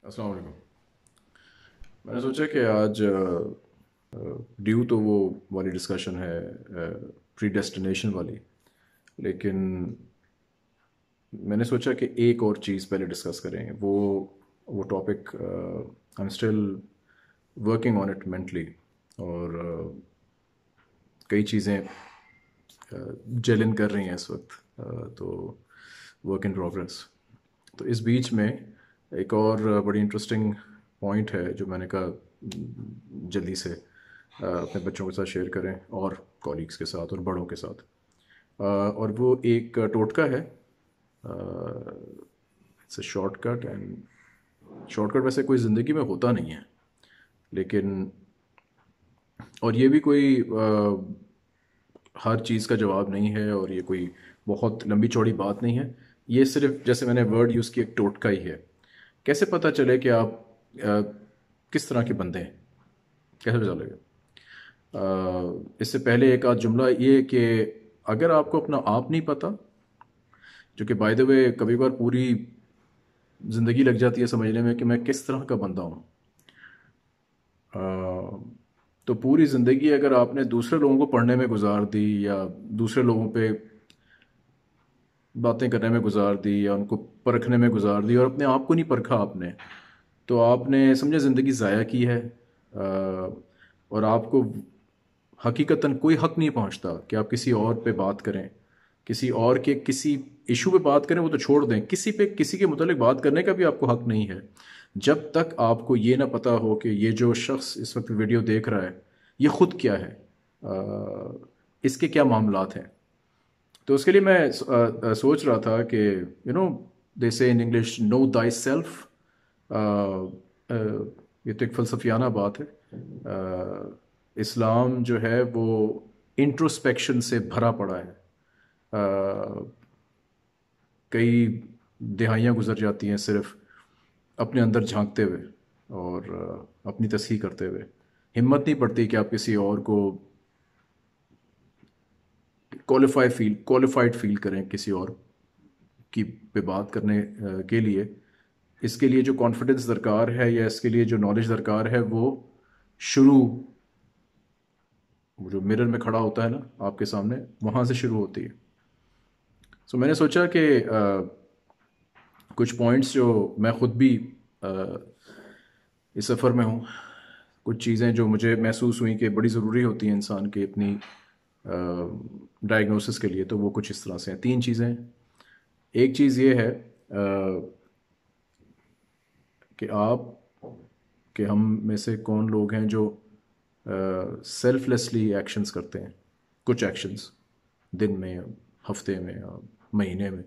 अस्सलाम वालेकुम। मैंने सोचा कि आज ड्यू तो वो वाली डिस्कशन है, प्री डेस्टिनेशन वाली, लेकिन मैंने सोचा कि एक और चीज़ पहले डिस्कस करें। वो topic I am still working on it mentally, और कई चीज़ें जेल इन कर रही हैं इस वक्त, तो वर्क इन प्रोग्रेस। तो इस बीच में एक और बड़ी इंटरेस्टिंग पॉइंट है जो मैंने कहा जल्दी से अपने बच्चों के साथ शेयर करें, और कॉलीग्स के साथ और बड़ों के साथ। और वो एक टोटका है। It's a shortcut, and shortcut वैसे कोई ज़िंदगी में होता नहीं है, लेकिन और ये भी कोई हर चीज़ का जवाब नहीं है, और ये कोई बहुत लंबी चौड़ी बात नहीं है। ये सिर्फ जैसे मैंने वर्ड यूज़ किया, एक टोटका ही है। कैसे पता चले कि आप अ, किस तरह के बंदे हैं, कैसे पता चलेगा? इससे पहले एक आध जुमला ये कि अगर आपको अपना आप नहीं पता, जो कि बाय द वे कभी कभार पूरी ज़िंदगी लग जाती है समझने में कि मैं किस तरह का बंदा हूँ, तो पूरी ज़िंदगी अगर आपने दूसरे लोगों को पढ़ने में गुजार दी, या दूसरे लोगों पे बातें करने में गुजार दी, या उनको परखने में गुजार दी, और अपने आप को नहीं परखा आपने, तो आपने समझे ज़िंदगी ज़ाया की है। और आपको हकीकतन कोई हक नहीं पहुंचता कि आप किसी और पे बात करें, किसी और के किसी इशू पे बात करें, वो तो छोड़ दें, किसी पे किसी के मुतालिक बात करने का भी आपको हक नहीं है, जब तक आपको ये ना पता हो कि ये जो शख्स इस वक्त वीडियो देख रहा है ये ख़ुद क्या है, इसके क्या मामलात हैं। तो उसके लिए मैं सोच रहा था कि दे से in English, no thy self. ये तो एक फ़लसफ़ियाना बात है। इस्लाम जो है वो इंट्रोस्पेक्शन से भरा पड़ा है। कई दिहाइयाँ गुजर जाती हैं सिर्फ अपने अंदर झांकते हुए और अपनी तस्हीह करते हुए। हिम्मत नहीं पड़ती कि आप किसी और को क्वालिफाइड फील करें किसी और की पे बात करने के लिए। इसके लिए जो कॉन्फिडेंस दरकार है, या इसके लिए जो नॉलेज दरकार है, वो शुरू वो जो मिरर में खड़ा होता है ना आपके सामने, वहाँ से शुरू होती है। सो मैंने सोचा कि कुछ पॉइंट्स जो मैं ख़ुद भी अ, इस सफ़र में हूँ, कुछ चीज़ें जो मुझे महसूस हुई कि बड़ी ज़रूरी होती हैं इंसान की अपनी डायग्नोसिस के लिए, तो वो कुछ इस तरह से हैं। तीन चीज़ें। एक चीज़ ये है कि हम में से कौन लोग हैं जो सेल्फलेसली एक्शंस करते हैं। कुछ एक्शंस दिन में, हफ्ते में, या महीने में।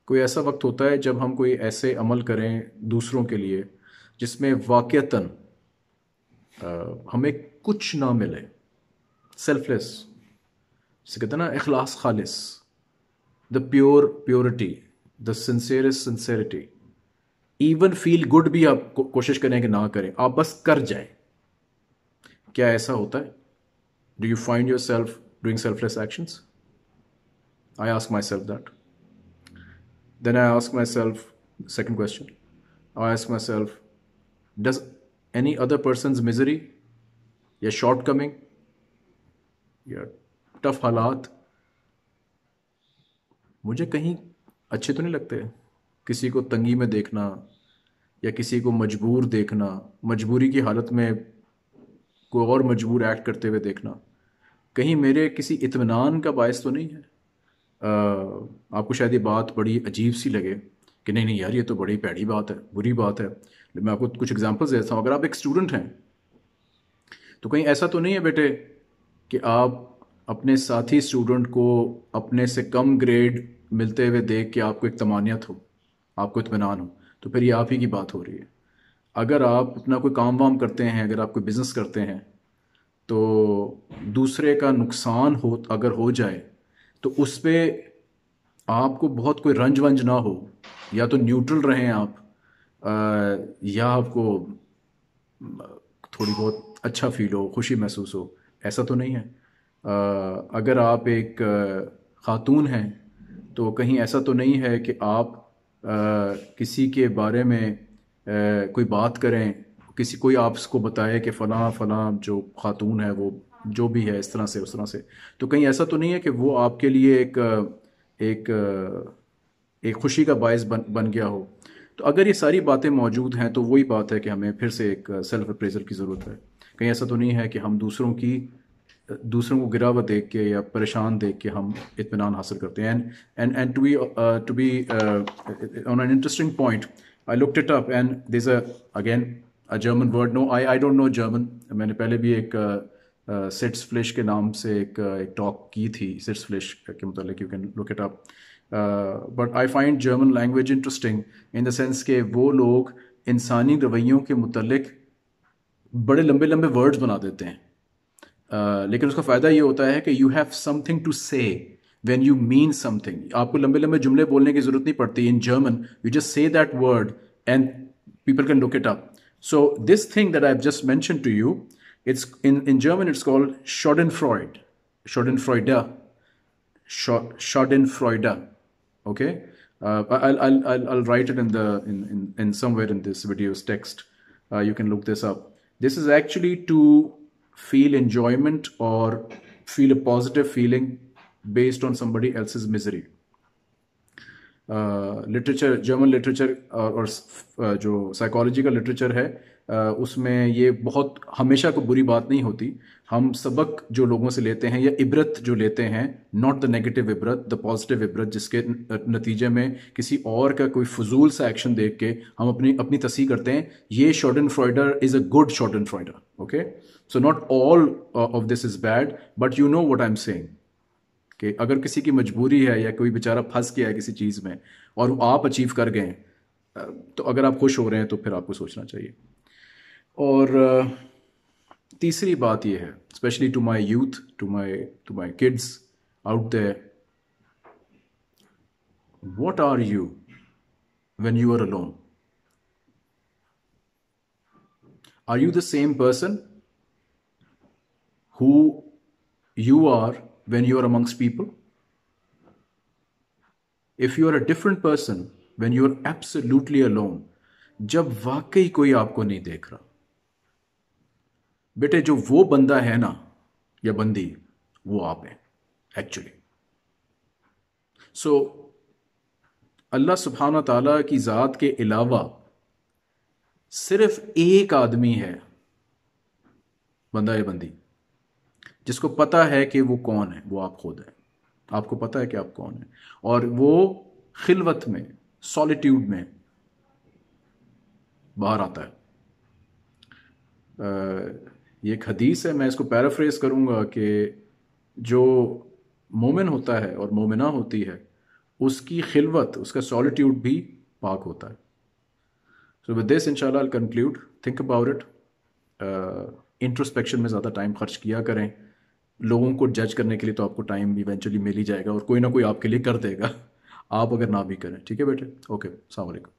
कोई ऐसा वक्त होता है जब हम कोई ऐसे अमल करें दूसरों के लिए जिसमें वाक़यतन हमें कुछ ना मिले। सेल्फलेस, जिसे कहते हैं ना इखलास खालिस, the purity, the sincerest sincerity. Even feel good भी आप कोशिश करें कि ना करें, आप बस कर जाएं। क्या ऐसा होता है? Do you find your self doing selfless actions? I ask my self that. Then I ask myself, second question, I ask myself, does any other person's misery या shortcoming या टफ हालात मुझे कहीं अच्छे तो नहीं लगते? किसी को तंगी में देखना, या किसी को मजबूर देखना, मजबूरी की हालत में कोई और मजबूर एक्ट करते हुए देखना, कहीं मेरे किसी इत्मीनान का बायस तो नहीं है? आपको शायद ये बात बड़ी अजीब सी लगे कि नहीं नहीं यार, ये तो बड़ी पैड़ी बात है, बुरी बात है। मैं आपको कुछ एग्जांपल्स देता हूँ। अगर आप एक स्टूडेंट हैं तो कहीं ऐसा तो नहीं है बेटे कि आप अपने साथी स्टूडेंट को अपने से कम ग्रेड मिलते हुए देख के आपको एक तमानियत हो, आपको इत्मीनान हो, तो फिर ये आप ही की बात हो रही है। अगर आप अपना कोई काम वाम करते हैं, अगर आप कोई बिज़नेस करते हैं, तो दूसरे का नुकसान हो अगर हो जाए तो उस पर आपको बहुत कोई रंज वंज ना हो, या तो न्यूट्रल रहें आप, या आपको थोड़ी बहुत अच्छा फील हो, खुशी महसूस हो। ऐसा तो नहीं है। अगर आप एक खातून हैं तो कहीं ऐसा तो नहीं है कि आप किसी के बारे में کوئی بات کریں، کوئی آپ کو بتائے کہ فلاں فلاں جو خاتون ہے وہ جو بھی ہے اس طرح سے اس طرح سے، تو کہیں ایسا تو نہیں ہے کہ وہ آپ کے لیے ایک ایک خوشی کا باعث بن گیا ہو؟ تو اگر یہ ساری باتیں موجود ہیں تو وہی بات ہے کہ ہمیں پھر سے ایک سیلف اپریزل کی ضرورت ہے. کہیں ایسا تو نہیں ہے کہ ہم دوسروں کو گرا ہوا دیکھ کے یا پریشان دیکھ کے ہم اطمینان حاصل کرتے ہیں. And to be on an interesting point, I looked it up and there's a German word. No, I don't know German. میں نے پہلے بھی ایک سٹس فلش کے نام سے ایک ٹاک کی تھی سٹس فلش کے متعلق. You can look it up. But I find German language interesting in the sense کہ وہ لوگ انسانی رویوں کے متعلق بڑے لمبے لمبے ورڈز بنا دیتے ہیں, لیکن اس کا فائدہ یہ ہوتا ہے کہ you have something to say when you mean something. آپ کو لمبے لمبے جملے بولنے کی ضرورت نہیں پڑتی. In German you just say that word and people can look it up. So this thing that I have just mention to you, it's in German it's called Schadenfreude. Schadenfreude. Schadenfreude. Okay. I'll write it in somewhere in this video's text. You can look this up. This is actually to feel enjoyment or feel a positive feeling based on somebody else's misery. Literature, German literature اور جو psychology کا literature ہے اس میں یہ بہت ہمیشہ کو بری بات نہیں ہوتی. ہم سبق جو لوگوں سے لیتے ہیں یا عبرت جو لیتے ہیں, ناٹ دا نیگیٹو عبرت, دا پازیٹیو عبرت, جس کے نتیجے میں کسی اور کا کوئی فضول سا ایکشن دیکھ کے ہم اپنی تصحیح کرتے ہیں. یہ schadenfreude is a good schadenfreude. Okay, so not all of this is bad, but you know what I am seeing کہ اگر کسی کی مجبوری ہے یا کوئی بیچارہ پھنس گیا ہے کسی چیز میں اور آپ اچیو کر گئے, تو اگر آپ خوش ہو رہے ہیں تو پھر آپ کو سوچنا چاہیے. اور تیسری بات یہ ہے, especially to my youth, to my kids out there, what are you when you are alone? Are you the same person who you are when you are amongst people? If you are a different person when you are absolutely alone, جب واقعی کوئی آپ کو نہیں دیکھ رہا, بیٹے جو وہ بندہ ہے نا یا بندی, وہ آپ ہیں ایکچولی. سو اللہ سبحانہ تعالیٰ کی ذات کے علاوہ صرف ایک آدمی ہے, بندہ یا بندی, جس کو پتا ہے کہ وہ کون ہے. وہ آپ خود ہیں. آپ کو پتا ہے کہ آپ کون ہیں, اور وہ خلوت میں, سالیٹیوڈ میں باہر آتا ہے. یہ ایک حدیث ہے, میں اس کو پیرافریز کروں گا کہ جو مومن ہوتا ہے اور مومنہ ہوتی ہے, اس کی خلوت, اس کا سالیٹیوڈ بھی پاک ہوتا ہے. So with this inshallah I'll conclude. Think about it. Introspection میں زیادہ ٹائم خرچ کیا کریں. لوگوں کو جج کرنے کے لیے تو آپ کو ٹائم ایونچولی مل ہی جائے گا, اور کوئی نہ کوئی آپ کے لیے کر دے گا, آپ اگر نہ بھی کریں. ٹھیک ہے بیٹے, اوکے, السلام علیکم.